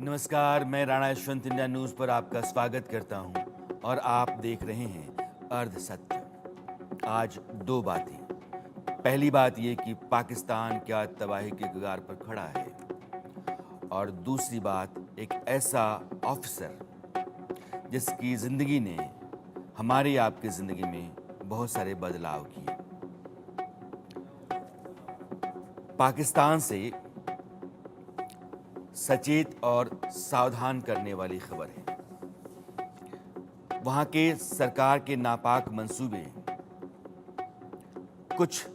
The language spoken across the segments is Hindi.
नमस्कार, मैं राणा यशवंत इंडिया न्यूज़ पर आपका स्वागत करता हूं और आप देख रहे हैं अर्ध सत्य। आज दो बातें। पहली बात ये कि पाकिस्तान क्या तबाही के कगार पर खड़ा है, और दूसरी बात एक ऐसा ऑफिसर जिसकी ज़िंदगी ने हमारी आपकी ज़िंदगी में बहुत सारे बदलाव किए। पाकिस्तान से सचेत और सावधान करने वाली खबर है। वहां के सरकार के नापाक मंसूबे कुछ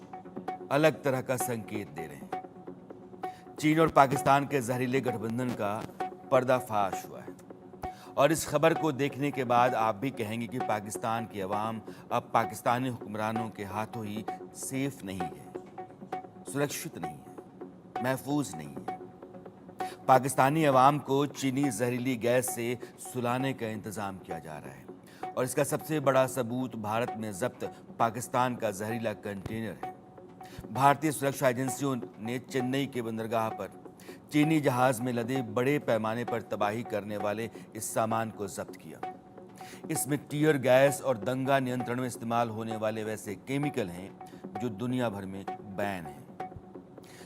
अलग तरह का संकेत दे रहे हैं। चीन और पाकिस्तान के जहरीले गठबंधन का पर्दाफाश हुआ है, और इस खबर को देखने के बाद आप भी कहेंगे कि पाकिस्तान की अवाम अब पाकिस्तानी हुक्मरानों के हाथों ही सेफ नहीं है, सुरक्षित नहीं है, महफूज नहीं है। पाकिस्तानी अवाम को चीनी जहरीली गैस से सुलाने का इंतजाम किया जा रहा है, और इसका सबसे बड़ा सबूत भारत में जब्त पाकिस्तान का जहरीला कंटेनर है। भारतीय सुरक्षा एजेंसियों ने चेन्नई के बंदरगाह पर चीनी जहाज में लदे बड़े पैमाने पर तबाही करने वाले इस सामान को जब्त किया। इसमें टीयर गैस और दंगा नियंत्रण में इस्तेमाल होने वाले वैसे केमिकल हैं जो दुनिया भर में बैन हैं।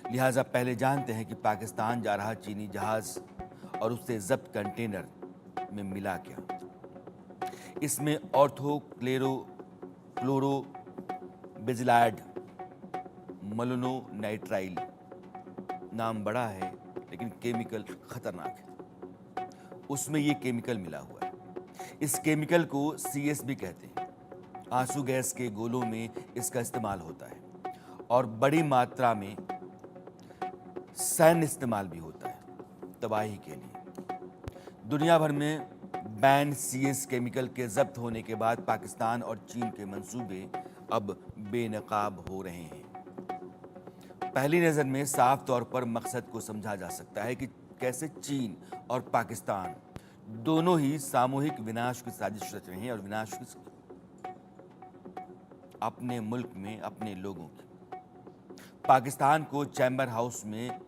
लिहाजा पहले जानते हैं कि पाकिस्तान जा रहा चीनी जहाज और उससे जब्त कंटेनर में मिला क्या। इसमें ऑर्थोक्लेरो क्लोरो बेंजलाइड मोनोनाइट्राइल, नाम बड़ा है लेकिन केमिकल खतरनाक है। उसमें ये केमिकल मिला हुआ है। इस केमिकल को CS भी कहते हैं। आंसू गैस के गोलों में इसका इस्तेमाल होता है, और बड़ी मात्रा में सैन्य इस्तेमाल भी होता है तबाही के लिए। दुनिया भर में बैन CS केमिकल के जब्त होने के बाद पाकिस्तान और चीन के मंसूबे अब बेनकाब हो रहे हैं। पहली नज़र में साफ तौर पर मकसद को समझा जा सकता है कि कैसे चीन और पाकिस्तान दोनों ही सामूहिक विनाश की साजिश रच रहे हैं, और विनाश अपने मुल्क में अपने लोगों की। पाकिस्तान को चैम्बर हाउस में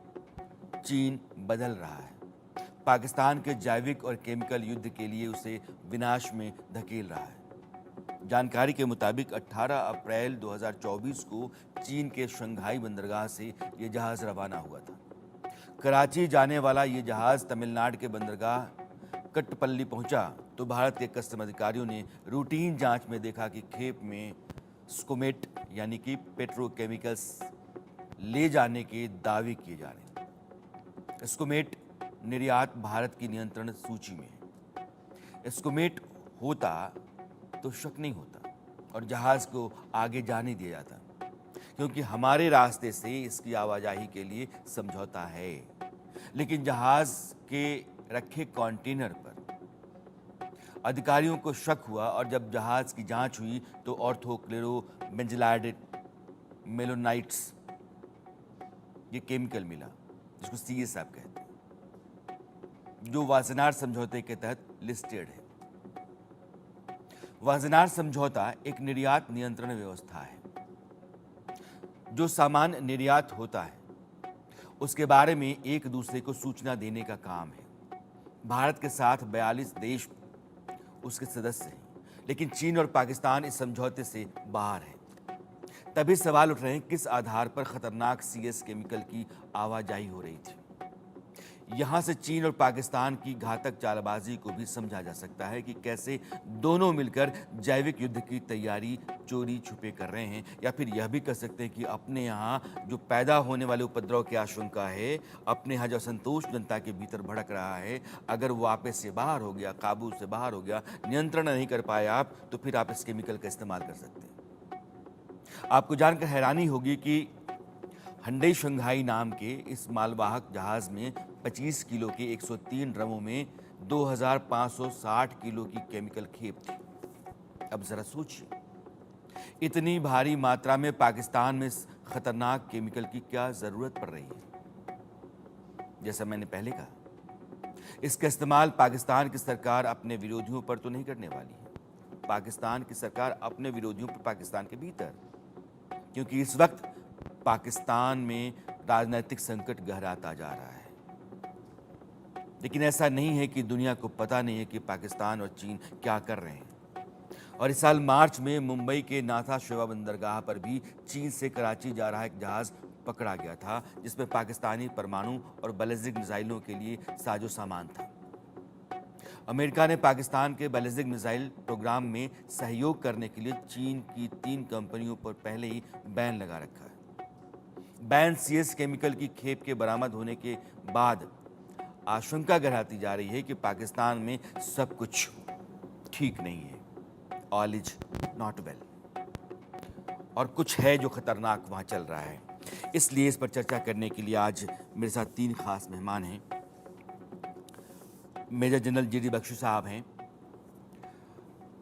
चीन बदल रहा है। पाकिस्तान के जैविक और केमिकल युद्ध के लिए उसे विनाश में धकेल रहा है। जानकारी के मुताबिक 18 अप्रैल 2024 को चीन के शंघाई बंदरगाह से यह जहाज रवाना हुआ था। कराची जाने वाला यह जहाज तमिलनाडु के बंदरगाह कट्टपल्ली पहुंचा तो भारत के कस्टम अधिकारियों ने रूटीन जांच में देखा कि खेप में स्कोमेट यानी कि पेट्रोकेमिकल्स ले जाने के दावे किए जा रहे हैं। स्कोमेट निर्यात भारत की नियंत्रण सूची में है। स्कोमेट होता तो शक नहीं होता और जहाज को आगे जाने दिया जाता, क्योंकि हमारे रास्ते से इसकी आवाजाही के लिए समझौता है। लेकिन जहाज के रखे कंटेनर पर अधिकारियों को शक हुआ, और जब जहाज की जांच हुई तो ऑर्थोक्लेरो बेंजलाइड मेलोनाइट्स ये केमिकल मिला, जिसको CS आप कहते हैं, जो वासेनार समझौते के तहत लिस्टेड है। वासेनार समझौता एक निर्यात नियंत्रण व्यवस्था है। जो सामान निर्यात होता है उसके बारे में एक दूसरे को सूचना देने का काम है। भारत के साथ 42 देश उसके सदस्य हैं, लेकिन चीन और पाकिस्तान इस समझौते से बाहर हैं। तभी सवाल उठ रहे हैं किस आधार पर खतरनाक CS केमिकल की आवाजाही हो रही थी। यहां से चीन और पाकिस्तान की घातक चालबाजी को भी समझा जा सकता है कि कैसे दोनों मिलकर जैविक युद्ध की तैयारी चोरी छुपे कर रहे हैं, या फिर यह भी कह सकते हैं कि अपने यहाँ जो पैदा होने वाले उपद्रव की आशंका है, अपने यहाँ जो असंतोष जनता के भीतर भड़क रहा है, अगर वो आपे से बाहर हो गया, काबू से बाहर हो गया, नियंत्रण नहीं कर पाए आप, तो फिर आप इस केमिकल का इस्तेमाल कर सकते हैं। आपको जानकर हैरानी होगी कि हंडई शंघाई नाम के इस मालवाहक जहाज में 25 किलो के 103 ड्रमों में 2560 किलो की केमिकल खेप थी। अब जरा सोचिए, इतनी भारी मात्रा में पाकिस्तान में इस खतरनाक केमिकल की क्या जरूरत पड़ रही है। जैसा मैंने पहले कहा, इसका इस्तेमाल पाकिस्तान की सरकार अपने विरोधियों पर तो नहीं करने वाली है। पाकिस्तान की सरकार अपने विरोधियों पर पाकिस्तान के भीतर, क्योंकि इस वक्त पाकिस्तान में राजनीतिक संकट गहराता जा रहा है। लेकिन ऐसा नहीं है कि दुनिया को पता नहीं है कि पाकिस्तान और चीन क्या कर रहे हैं। और इस साल मार्च में मुंबई के नाथा शेवा बंदरगाह पर भी चीन से कराची जा रहा एक जहाज पकड़ा गया था, जिसमें पाकिस्तानी परमाणु और बैलिस्टिक मिसाइलों के लिए साजो सामान था। अमेरिका ने पाकिस्तान के बैलिस्टिक मिसाइल प्रोग्राम में सहयोग करने के लिए चीन की 3 कंपनियों पर पहले ही बैन लगा रखा है। बैन सीएस केमिकल की खेप के बरामद होने के बाद आशंका गहराती जा रही है कि पाकिस्तान में सब कुछ ठीक नहीं है, ऑल इज नॉट वेल, और कुछ है जो खतरनाक वहां चल रहा है। इसलिए इस पर चर्चा करने के लिए आज मेरे साथ 3 खास मेहमान हैं। Major general G D Bakhshi साहब हैं,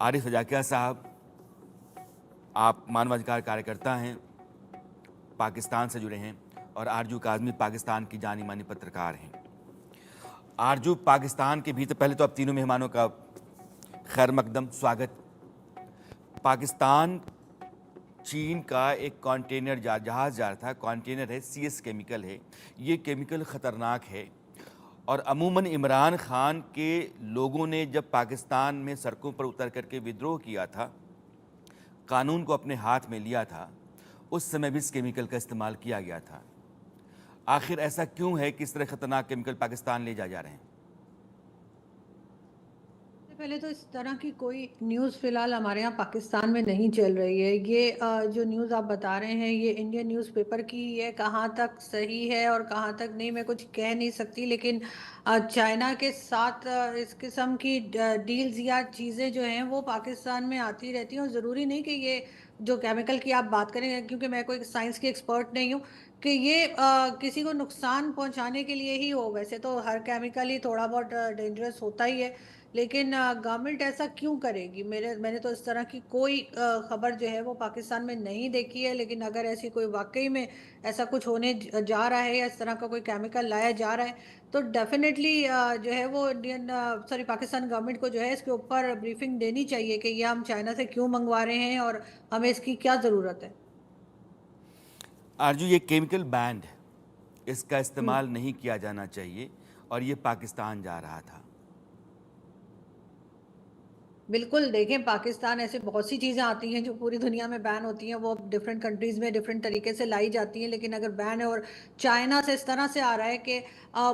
आरिफ रजाकिया साहब, आप मानवाधिकार कार्यकर्ता हैं, पाकिस्तान से जुड़े हैं, और आरजू काज़मी पाकिस्तान की जानी मानी पत्रकार हैं। आरजू, पाकिस्तान के भीतर पहले तो आप तीनों मेहमानों का खैर मकदम स्वागत। पाकिस्तान चीन का एक कंटेनर जहाज जा रहा था, कंटेनर है, सीएस केमिकल है। ये केमिकल ख़तरनाक है और अमूमन इमरान खान के लोगों ने जब पाकिस्तान में सड़कों पर उतर करके विद्रोह किया था, कानून को अपने हाथ में लिया था, उस समय भी इस केमिकल का इस्तेमाल किया गया था। आखिर ऐसा क्यों है कि इस तरह खतरनाक केमिकल पाकिस्तान ले जा रहे हैं? पहले तो इस तरह की कोई न्यूज़ फ़िलहाल हमारे यहाँ पाकिस्तान में नहीं चल रही है। ये जो न्यूज़ आप बता रहे हैं ये इंडियन न्यूज़पेपर की है, कहाँ तक सही है और कहाँ तक नहीं मैं कुछ कह नहीं सकती। लेकिन चाइना के साथ इस किस्म की डील्स या चीज़ें जो हैं वो पाकिस्तान में आती रहती हैं, और ज़रूरी नहीं कि ये जो केमिकल की आप बात करें, क्योंकि मैं कोई साइंस की एक्सपर्ट नहीं हूँ, कि ये किसी को नुकसान पहुँचाने के लिए ही हो। वैसे तो हर केमिकल ही थोड़ा बहुत डेंजरस होता ही है, लेकिन गवर्नमेंट ऐसा क्यों करेगी? मैंने तो इस तरह की कोई खबर जो है वो पाकिस्तान में नहीं देखी है। लेकिन अगर ऐसी कोई वाकई में ऐसा कुछ होने जा रहा है या इस तरह का कोई केमिकल लाया जा रहा है, तो डेफिनेटली जो है वो इंडियन सॉरी पाकिस्तान गवर्नमेंट को जो है इसके ऊपर ब्रीफिंग देनी चाहिए कि ये हम चाइना से क्यों मंगवा रहे हैं और हमें इसकी क्या ज़रूरत है। आरजू, ये केमिकल बैंड है, इसका हम्म। इस्तेमाल नहीं किया जाना चाहिए, और ये पाकिस्तान जा रहा था। बिल्कुल, देखें पाकिस्तान ऐसे बहुत सी चीज़ें आती हैं जो पूरी दुनिया में बैन होती हैं, वो डिफरेंट कंट्रीज़ में डिफरेंट तरीके से लाई जाती हैं। लेकिन अगर बैन है और चाइना से इस तरह से आ रहा है कि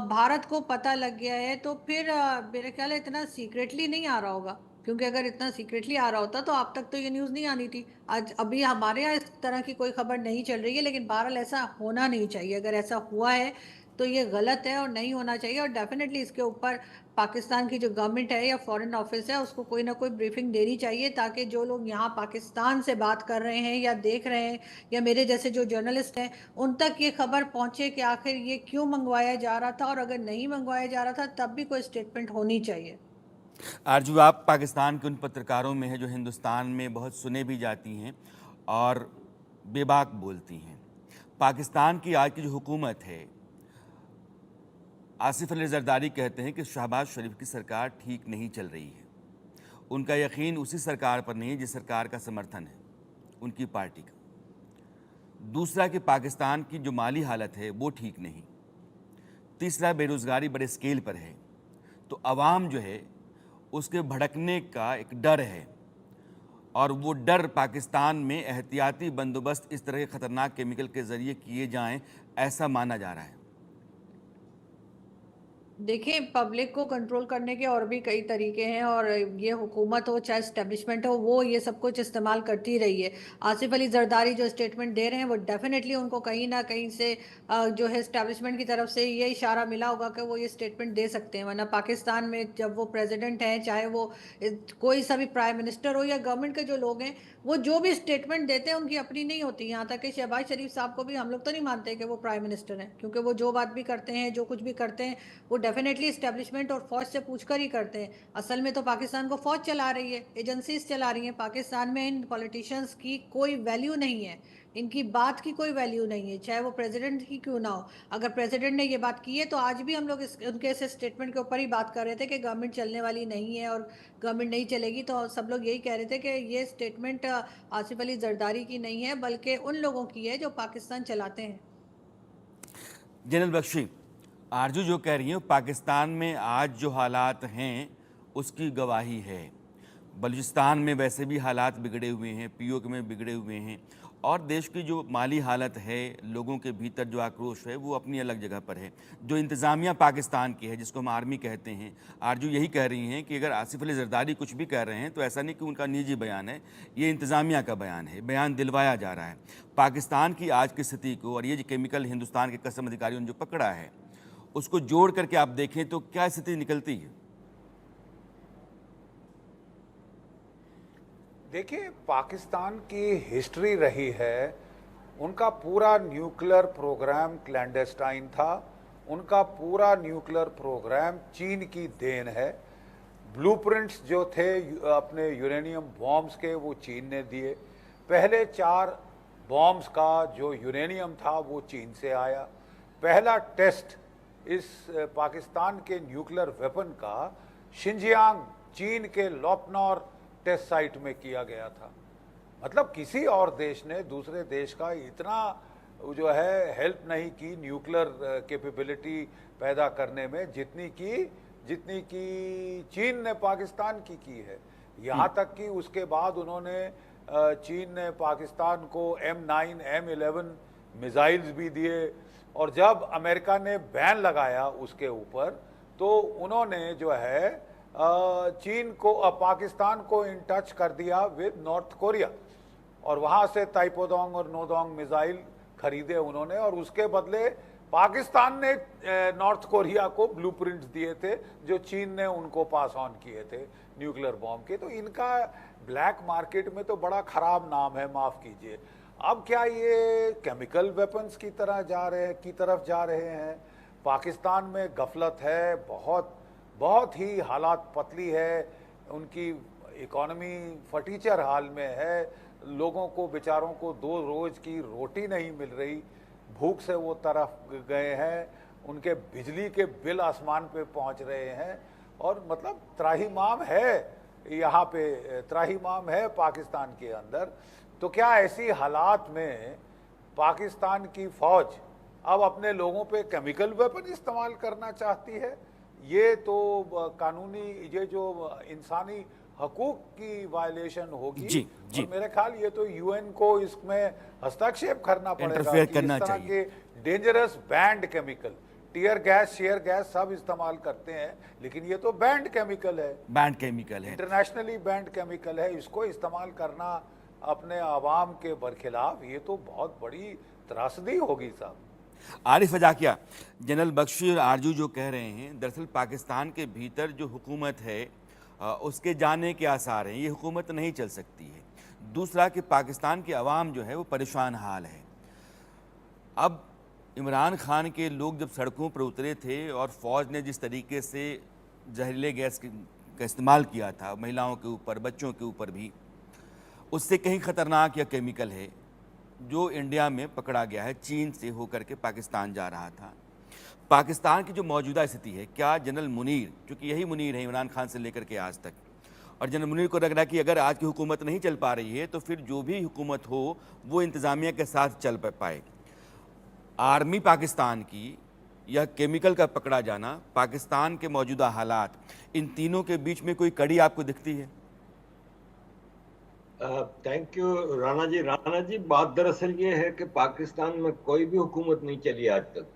भारत को पता लग गया है, तो फिर मेरे ख्याल है इतना सीक्रेटली नहीं आ रहा होगा। क्योंकि अगर इतना सीक्रेटली आ रहा होता तो आप तक तो ये न्यूज़ नहीं आनी थी। आज अभी हमारे यहाँ इस तरह की कोई खबर नहीं चल रही है, लेकिन बहरहाल ऐसा होना नहीं चाहिए। अगर ऐसा हुआ है तो ये गलत है और नहीं होना चाहिए, और डेफिनेटली इसके ऊपर पाकिस्तान की जो गवर्नमेंट है या फॉरेन ऑफिस है उसको कोई ना कोई ब्रीफिंग देनी चाहिए, ताकि जो लोग यहाँ पाकिस्तान से बात कर रहे हैं या देख रहे हैं या मेरे जैसे जो जर्नलिस्ट हैं उन तक ये खबर पहुंचे कि आखिर ये क्यों मंगवाया जा रहा था, और अगर नहीं मंगवाया जा रहा था तब भी कोई स्टेटमेंट होनी चाहिए। आरजू, आप पाकिस्तान के उन पत्रकारों में हैं जो हिंदुस्तान में बहुत सुने भी जाती हैं और बेबाक बोलती हैं। पाकिस्तान की आज की जो हुकूमत है, आसिफ अली जरदारी कहते हैं कि शहबाज शरीफ की सरकार ठीक नहीं चल रही है। उनका यकीन उसी सरकार पर नहीं है जिस सरकार का समर्थन है उनकी पार्टी का। दूसरा कि पाकिस्तान की जो माली हालत है वो ठीक नहीं। तीसरा, बेरोज़गारी बड़े स्केल पर है, तो आवाम जो है उसके भड़कने का एक डर है, और वो डर पाकिस्तान में एहतियाती बंदोबस्त इस तरह के ख़तरनाक केमिकल के ज़रिए किए जाएं, ऐसा माना जा रहा है। देखिए पब्लिक को कंट्रोल करने के और भी कई तरीके हैं, और ये हुकूमत हो चाहे इस्टेब्लिशमेंट हो वो ये सब कुछ इस्तेमाल करती रही है। आसिफ अली जरदारी जो स्टेटमेंट दे रहे हैं वो डेफिनेटली उनको कहीं ना कहीं से जो है इस्टेब्लिशमेंट की तरफ से ये इशारा मिला होगा कि वो ये स्टेटमेंट दे सकते हैं। वरना पाकिस्तान में जब वो प्रेसिडेंट हैं, चाहे वो कोई सा भी प्राइम मिनिस्टर हो या गवर्नमेंट के जो लोग हैं, वो जो भी स्टेटमेंट देते हैं उनकी अपनी नहीं होती। यहाँ तक कि शहबाज शरीफ साहब को भी हम लोग तो नहीं मानते कि वो प्राइम मिनिस्टर हैं, क्योंकि वो जो बात भी करते हैं जो कुछ भी करते हैं वो डेफिनेटली इस्टेब्लिशमेंट और फौज से पूछकर ही करते हैं। असल में तो पाकिस्तान को फौज चला रही है, एजेंसीज चला रही हैं। पाकिस्तान में इन पॉलिटिशियंस की कोई वैल्यू नहीं है, इनकी बात की कोई वैल्यू नहीं है, चाहे वो प्रेसिडेंट ही क्यों ना हो। अगर प्रेसिडेंट ने ये बात की है तो आज भी हम लोग उनके इस स्टेटमेंट के ऊपर ही बात कर रहे थे कि गवर्नमेंट चलने वाली नहीं है और गवर्नमेंट नहीं चलेगी। तो सब लोग यही कह रहे थे कि ये स्टेटमेंट आसिफ अली जरदारी की नहीं है बल्कि उन लोगों की है जो पाकिस्तान चलाते हैं। जनरल बख्शी, आरजू जो कह रही हैं, पाकिस्तान में आज जो हालात हैं उसकी गवाही है। बलूचिस्तान में वैसे भी हालात बिगड़े हुए हैं, पीओके में बिगड़े हुए हैं, और देश की जो माली हालत है, लोगों के भीतर जो आक्रोश है, वो अपनी अलग जगह पर है। जो इंतज़ामिया पाकिस्तान की है, जिसको हम आर्मी कहते हैं, आरजू यही कह रही हैं कि अगर आसिफ अली जरदारी कुछ भी कह रहे हैं तो ऐसा नहीं कि उनका निजी बयान है, ये इंतज़ामिया का बयान है, बयान दिलवाया जा रहा है। पाकिस्तान की आज की स्थिति को और ये जो केमिकल हिंदुस्तान के कस्टम अधिकारियों ने जो पकड़ा है, उसको जोड़ करके आप देखें तो क्या स्थिति निकलती है? देखिए, पाकिस्तान की हिस्ट्री रही है, उनका पूरा न्यूक्लियर प्रोग्राम क्लैंडेस्टाइन था, उनका पूरा न्यूक्लियर प्रोग्राम चीन की देन है। ब्लूप्रिंट्स जो थे अपने यूरेनियम बॉम्ब्स के, वो चीन ने दिए। पहले 4 बॉम्ब्स का जो यूरेनियम था वो चीन से आया। पहला टेस्ट इस पाकिस्तान के न्यूक्लियर वेपन का शिंजियांग चीन के लोपनौर टेस्ट साइट में किया गया था। मतलब किसी और देश ने दूसरे देश का इतना जो है हेल्प नहीं की न्यूक्लियर कैपेबिलिटी पैदा करने में, जितनी की चीन ने पाकिस्तान की है। यहाँ तक कि उसके बाद उन्होंने चीन ने पाकिस्तान को M9 M11 मिसाइल्स भी दिए, और जब अमेरिका ने बैन लगाया उसके ऊपर, तो उन्होंने जो है चीन को पाकिस्तान को इन टच कर दिया विद नॉर्थ कोरिया, और वहाँ से ताइपोदोंग और नोदोंग मिसाइल खरीदे उन्होंने, और उसके बदले पाकिस्तान ने नॉर्थ कोरिया को ब्लूप्रिंट्स दिए थे जो चीन ने उनको पास ऑन किए थे न्यूक्लियर बॉम्ब के। तो इनका ब्लैक मार्केट में तो बड़ा खराब नाम है, माफ़ कीजिए। अब क्या ये केमिकल वेपन्स की तरफ जा रहे हैं? पाकिस्तान में गफलत है, बहुत ही हालात पतली है, उनकी इकोनॉमी फटीचर हाल में है, लोगों को बेचारों को 2 रोज़ की रोटी नहीं मिल रही, भूख से वो तरफ गए हैं, उनके बिजली के बिल आसमान पे पहुंच रहे हैं, और मतलब त्राहिमाम है यहाँ पे, त्राहिमाम है पाकिस्तान के अंदर। तो क्या ऐसी हालात में पाकिस्तान की फौज अब अपने लोगों पे केमिकल वेपन इस्तेमाल करना चाहती है? ये तो कानूनी, ये जो इंसानी हकूक की वायलेशन होगी। जी, जी। और मेरे ख्याल ये तो यूएन को इसमें हस्तक्षेप करना पड़ेगा इंटरफेयर कि करना इस तरह चाहिए। के dangerous band chemical, tear gas, share gas सब इस्तेमाल करते हैं, लेकिन ये तो बैंड केमिकल है, बैंड केमिकल है, इंटरनेशनली बैंड केमिकल है। इसको इस्तेमाल करना अपने आवाम के बरखिलाफ, ये तो बहुत बड़ी त्रासदी होगी साहब। आरिफ अजाकिया, जनरल बख्शी और आरजू जो कह रहे हैं, दरअसल पाकिस्तान के भीतर जो हुकूमत है उसके जाने के आसार हैं, ये हुकूमत नहीं चल सकती है। दूसरा कि पाकिस्तान की आवाम जो है वो परेशान हाल है। अब इमरान खान के लोग जब सड़कों पर उतरे थे और फ़ौज ने जिस तरीके से जहरीले गैस का इस्तेमाल किया था महिलाओं के ऊपर, बच्चों के ऊपर भी, उससे कहीं ख़तरनाक या केमिकल है जो इंडिया में पकड़ा गया है, चीन से होकर के पाकिस्तान जा रहा था। पाकिस्तान की जो मौजूदा स्थिति है, क्या जनरल मुनीर, क्योंकि यही मुनीर है इमरान खान से लेकर के आज तक, और जनरल मुनीर को लग रहा है कि अगर आज की हुकूमत नहीं चल पा रही है तो फिर जो भी हुकूमत हो वो इंतज़ामिया के साथ चल पाए। आर्मी पाकिस्तान की या केमिकल का पकड़ा जाना, पाकिस्तान के मौजूदा हालात, इन तीनों के बीच में कोई कड़ी आपको दिखती है? Thank you Rana ji. बात दरअसल ये है कि पाकिस्तान में कोई भी हुकूमत नहीं चली आज तक।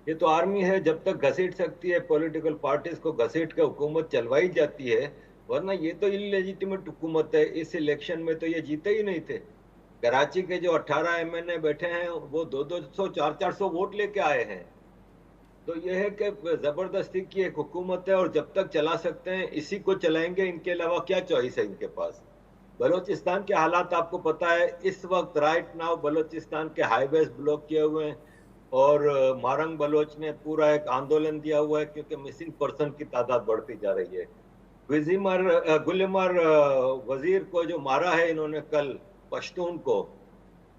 ये तो आर्मी है, जब तक घसीट सकती है पॉलिटिकल पार्टीज को घसीट के हुकूमत चलवाई जाती है, वरना ये तो इलेजिटिमेट हुकूमत है। इस इलेक्शन में तो ये जीते ही नहीं थे। कराची के जो 18 MNA बैठे हैं वो 200 400 वोट लेके आए हैं। तो ये है कि जबरदस्ती की एक हुकूमत है, और जब तक चला सकते हैं इसी को चलाएंगे, इनके अलावा क्या चॉइस है इनके पास। बलोचिस्तान के हालात आपको पता है, इस वक्त राइट नाउ बलोचिस्तान के हाईवेज ब्लॉक किए हुए हैं, और मारंग बलोच ने पूरा एक आंदोलन दिया हुआ है क्योंकि मिसिंग पर्सन की तादाद बढ़ती जा रही है। गुलमर वजीर को जो मारा है इन्होंने कल, पश्तून को,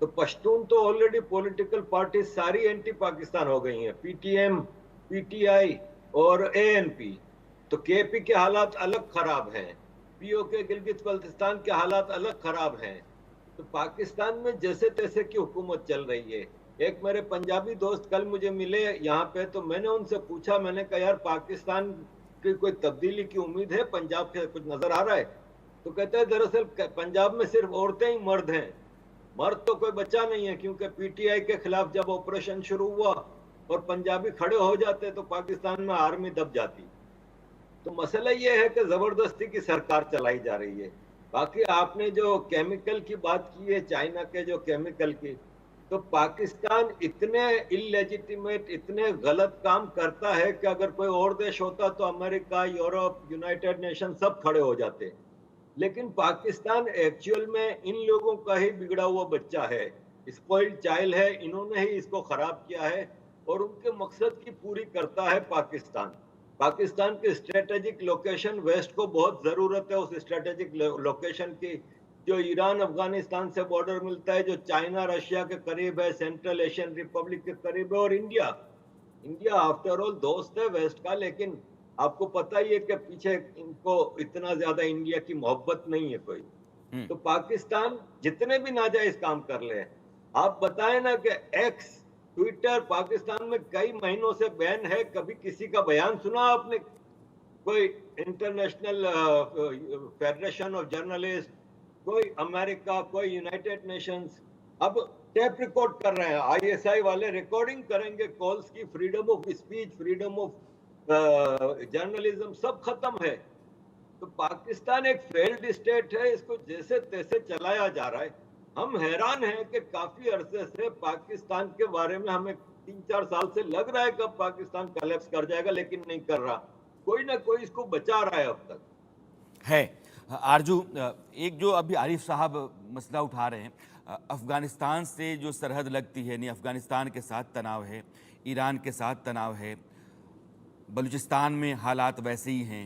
तो पश्तून तो ऑलरेडी पॉलिटिकल पार्टी सारी एंटी पाकिस्तान हो गई हैं, PTM, PTI और ANP। तो KP के हालात अलग खराब हैं, POK गिलगित बल्तिस्तान के हालात अलग खराब हैं। तो पाकिस्तान में जैसे तैसे की हुकूमत चल रही है। एक मेरे पंजाबी दोस्त कल मुझे मिले यहाँ पे, तो मैंने उनसे पूछा, मैंने कहा यार पाकिस्तान की कोई तब्दीली की उम्मीद है, पंजाब से कुछ नजर आ रहा है? तो कहते हैं दरअसल पंजाब में सिर्फ औरतें ही मर्द हैं, मर्द तो कोई बच्चा नहीं है, क्योंकि पीटीआई के खिलाफ जब ऑपरेशन शुरू हुआ और पंजाबी खड़े हो जाते तो पाकिस्तान में आर्मी दब जाती। तो मसला ये है कि जबरदस्ती की सरकार चलाई जा रही है। बाकी आपने जो केमिकल की बात की है, चाइना के जो केमिकल की, तो पाकिस्तान इतने इलेजिटिमेट, इतने गलत काम करता है कि अगर कोई और देश होता तो अमेरिका, यूरोप, यूनाइटेड नेशन सब खड़े हो जाते। लेकिन पाकिस्तान एक्चुअल में इन लोगों का ही बिगड़ा हुआ बच्चा है, स्पॉइल्ड चाइल्ड है, इन्होंने ही इसको खराब किया है और उनके मकसद की पूरी करता है पाकिस्तान। पाकिस्तान की स्ट्रेटेजिक लोकेशन, वेस्ट को बहुत जरूरत है उस स्ट्रेटेजिक लोकेशन की, जो ईरान अफगानिस्तान से बॉर्डर मिलता है, जो चाइना रशिया के करीब है, सेंट्रल एशियन रिपब्लिक के करीब है, और इंडिया आफ्टर ऑल दोस्त है वेस्ट का। लेकिन आपको पता ही है कि पीछे इनको इतना ज्यादा इंडिया की मोहब्बत नहीं है कोई। तो पाकिस्तान जितने भी नाजायज काम कर ले, आप बताएं ना कि एक्स ट्विटर पाकिस्तान में कई महीनों से बैन है, कभी किसी का बयान सुना आपने? कोई इंटरनेशनल फेडरेशन ऑफ जर्नलिस्ट, कोई अमेरिका, कोई यूनाइटेड नेशंस अब टेप रिकॉर्ड कर रहे हैं, आईएसआई वाले रिकॉर्डिंग करेंगे कॉल्स की, freedom of speech, freedom of journalism सब खत्म है। तो पाकिस्तान एक फेल्ड स्टेट है, इसको जैसे तैसे चलाया जा रहा है। हम हैरान हैं कि काफी अरसे से पाकिस्तान के बारे में हमें 3-4 साल से लग रहा है कि पाकिस्तान कोलैप्स कर जाएगा, लेकिन नहीं कर रहा, कोई ना कोई इसको बचा रहा है अब तक है। आरजू, एक जो अभी आरिफ साहब मसला उठा रहे हैं, अफगानिस्तान से जो सरहद लगती है, नहीं अफगानिस्तान के साथ तनाव है, ईरान के साथ तनाव है, बलूचिस्तान में हालात वैसे ही हैं,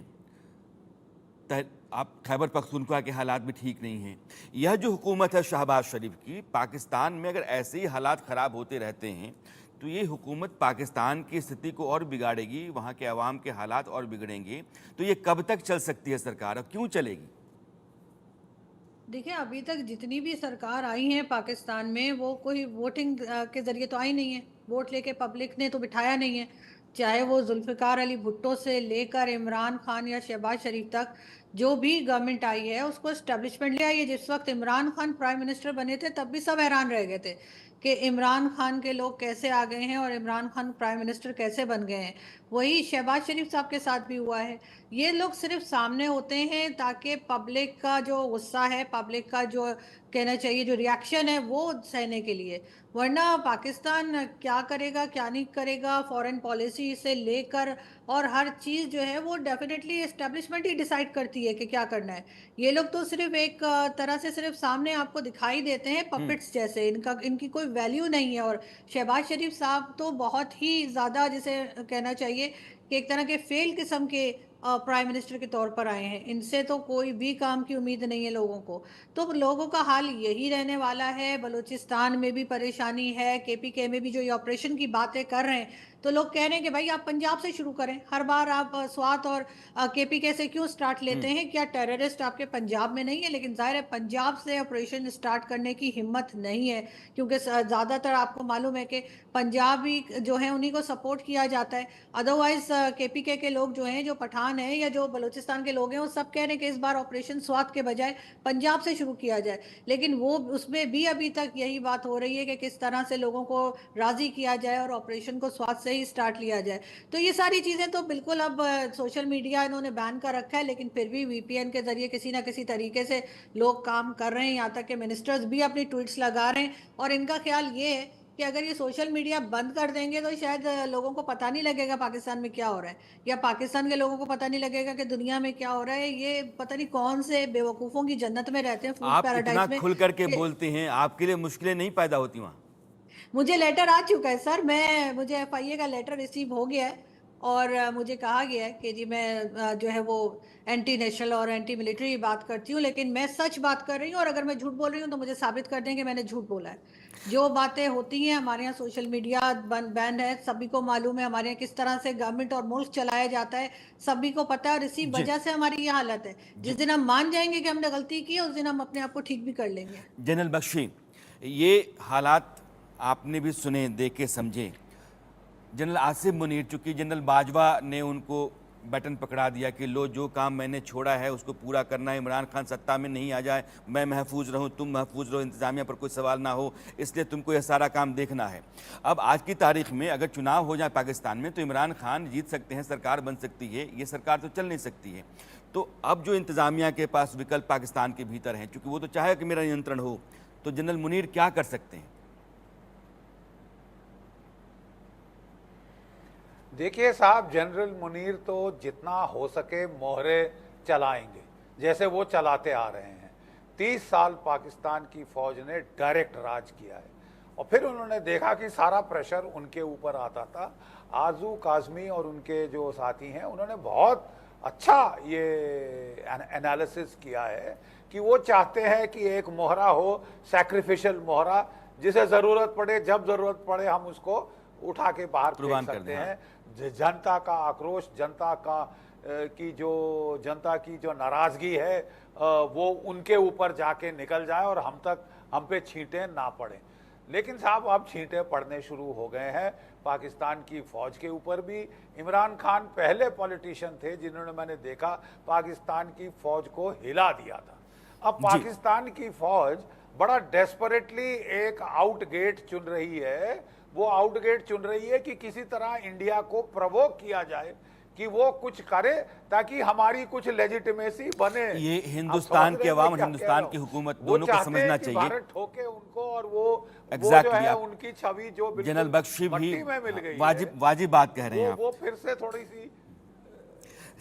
आप खैबर पख्तूनख्वा के हालात भी ठीक नहीं हैं। यह जो हुकूमत है शहबाज शरीफ की, पाकिस्तान में अगर ऐसे ही हालात ख़राब होते रहते हैं तो ये हुकूमत पाकिस्तान की स्थिति को और बिगाड़ेगी, वहाँ के अवाम के हालात और बिगड़ेंगे। तो ये कब तक चल सकती है सरकार और क्यों चलेगी? देखिए, अभी तक जितनी भी सरकार आई है पाकिस्तान में, वो कोई वोटिंग के ज़रिए तो आई नहीं है, वोट लेके पब्लिक ने तो बिठाया नहीं है। चाहे वो जुल्फ़िकार अली भुट्टो से लेकर इमरान खान या शहबाज शरीफ तक, जो भी गवर्नमेंट आई है उसको एस्टेब्लिशमेंट ले आई है। जिस वक्त इमरान खान प्राइम मिनिस्टर बने थे तब भी सब हैरान रह गए थे कि इमरान खान के लोग कैसे आ गए हैं और इमरान खान प्राइम मिनिस्टर कैसे बन गए हैं। वही शहबाज शरीफ साहब के साथ भी हुआ है। ये लोग सिर्फ सामने होते हैं ताकि पब्लिक का जो गुस्सा है, पब्लिक का जो कहना चाहिए जो रिएक्शन है, वो सहने के लिए। वरना पाकिस्तान क्या करेगा क्या नहीं करेगा, फॉरेन पॉलिसी से लेकर और हर चीज़ जो है वो डेफिनेटली एस्टेब्लिशमेंट ही डिसाइड करती है कि क्या करना है। ये लोग तो सिर्फ एक तरह से सिर्फ सामने आपको दिखाई देते हैं पपेट्स जैसे, इनकी कोई वैल्यू नहीं है। और शहबाज शरीफ साहब तो बहुत ही ज़्यादा, जिसे कहना चाहिए कि एक तरह के फेल किस्म के प्राइम मिनिस्टर के तौर पर आए हैं। इनसे तो कोई भी काम की उम्मीद नहीं है लोगों को। तो लोगों का हाल यही रहने वाला है। बलूचिस्तान में भी परेशानी है, केपीके में भी जो ये ऑपरेशन की बातें कर रहे हैं, तो लोग कह रहे हैं कि भाई आप पंजाब से शुरू करें। हर बार आप स्वात और केपीके से क्यों स्टार्ट लेते हैं? क्या टेररिस्ट आपके पंजाब में नहीं है? लेकिन जाहिर है पंजाब से ऑपरेशन स्टार्ट करने की हिम्मत नहीं है, क्योंकि ज़्यादातर आपको मालूम है कि पंजाबी जो है उन्हीं को सपोर्ट किया जाता है। अदरवाइज केपीके के लोग जो हैं, जो पठान हैं या जो बलूचिस्तान के लोग हैं, वो सब कह रहे हैं कि इस बार ऑपरेशन स्वात के बजाय पंजाब से शुरू किया जाए। लेकिन वो उसमें भी अभी तक यही बात हो रही है कि किस तरह से लोगों को राजी किया जाए और ऑपरेशन को स्वात से ही स्टार्ट लिया जाए। तो ये सारी चीज़ें तो बिल्कुल अब सोशल मीडिया इन्होंने बैन कर रखा है, लेकिन फिर भी वीपीएन के जरिए किसी ना किसी तरीके से लोग काम कर रहे हैं। यहाँ तक कि मिनिस्टर्स भी अपनी ट्वीट्स लगा रहे हैं। और इनका ख्याल ये है कि अगर ये सोशल मीडिया बंद कर देंगे तो शायद लोगों को पता नहीं लगेगा पाकिस्तान में क्या हो रहा है, या पाकिस्तान के लोगों को पता नहीं लगेगा कि दुनिया में क्या हो रहा है। ये पता नहीं कौन से बेवकूफ़ों की जन्नत में रहते हैं, फूड आप इतना पैराडाइज में। खुल करके बोलते हैं, आपके लिए मुश्किलें नहीं पैदा होती वहाँ? मुझे लेटर आ चुका है सर, मुझे एफआईए का लेटर रिसीव हो गया है और मुझे कहा गया है कि जी मैं जो है वो एंटी नेशनल और एंटी मिलिट्री बात करती हूँ, लेकिन मैं सच बात कर रही हूँ। और अगर मैं झूठ बोल रही हूँ तो मुझे साबित कर दें कि मैंने झूठ बोला है। जो बातें होती हैं हमारे यहाँ, सोशल मीडिया बैन है, सभी को मालूम है हमारे यहाँ किस तरह से गवर्नमेंट और मुल्क चलाया जाता है, सभी को पता है। और इसी वजह से हमारी ये हालत है। जिस दिन हम मान जाएंगे कि हमने गलती की है, उस दिन हम अपने आप को ठीक भी कर लेंगे। जनरल बख्शी, ये हालात आपने भी सुने, देखे, समझे। जनरल आसिफ मुनीर, चूंकि जनरल बाजवा ने उनको बटन पकड़ा दिया कि लो जो काम मैंने छोड़ा है उसको पूरा करना है, इमरान खान सत्ता में नहीं आ जाए, मैं महफूज रहूं, तुम महफूज रहो, इंतजामिया पर कोई सवाल ना हो, इसलिए तुमको यह सारा काम देखना है। अब आज की तारीख में अगर चुनाव हो जाए पाकिस्तान में तो इमरान खान जीत सकते हैं, सरकार बन सकती है, ये सरकार तो चल नहीं सकती है। तो अब जो इंतजामिया के पास विकल्प पाकिस्तान के भीतर हैं, चूँकि वो तो चाहे कि मेरा नियंत्रण हो, तो जनरल मुनीर क्या कर सकते हैं? देखिए साहब, जनरल मुनीर तो जितना हो सके मोहरे चलाएंगे, जैसे वो चलाते आ रहे हैं। 30 साल पाकिस्तान की फौज ने डायरेक्ट राज किया है और फिर उन्होंने देखा कि सारा प्रेशर उनके ऊपर आता था। आजू काजमी और उनके जो साथी हैं उन्होंने बहुत अच्छा ये एनालिसिस किया है कि वो चाहते हैं कि एक मोहरा हो, सैक्रिफिशियल मोहरा, जिसे ज़रूरत पड़े, जब ज़रूरत पड़े हम उसको उठा के बाहर फेंक सकते हैं। जनता का आक्रोश, जनता की जो नाराजगी है वो उनके ऊपर जाके निकल जाए और हम पे छींटे ना पड़े। लेकिन साहब अब छींटे पड़ने शुरू हो गए हैं पाकिस्तान की फौज के ऊपर भी। इमरान खान पहले पॉलिटिशियन थे जिन्होंने, मैंने देखा, पाकिस्तान की फौज को हिला दिया था। अब पाकिस्तान की फौज बड़ा डेस्परेटली एक आउटगेट चुन रही है। वो आउटगेट चुन रही है कि किसी तरह इंडिया को प्रवोक किया जाए कि वो कुछ करे ताकि हमारी कुछ लेजिटिमेसी बने। ये हिंदुस्तान के अवाम और हिंदुस्तान की हुकूमत दोनों को समझना चाहिए। भारत ठोके उनको और वो Exactly, जो है उनकी छवि जो जनरल बख्शी भी में मिल गई वाजिब बात कह रहे हैं आप। वो फिर से थोड़ी सी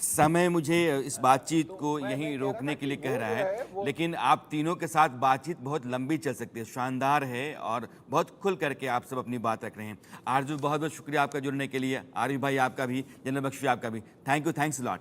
समय मुझे इस बातचीत को यहीं रोकने के लिए कह रहा है, लेकिन आप तीनों के साथ बातचीत बहुत लंबी चल सकती है, शानदार है और बहुत खुल करके आप सब अपनी बात रख रहे हैं। आरजू, बहुत बहुत शुक्रिया आपका जुड़ने के लिए। आरिफ भाई आपका भी, जनरल बख्शी आपका भी, thank you, thanks a lot.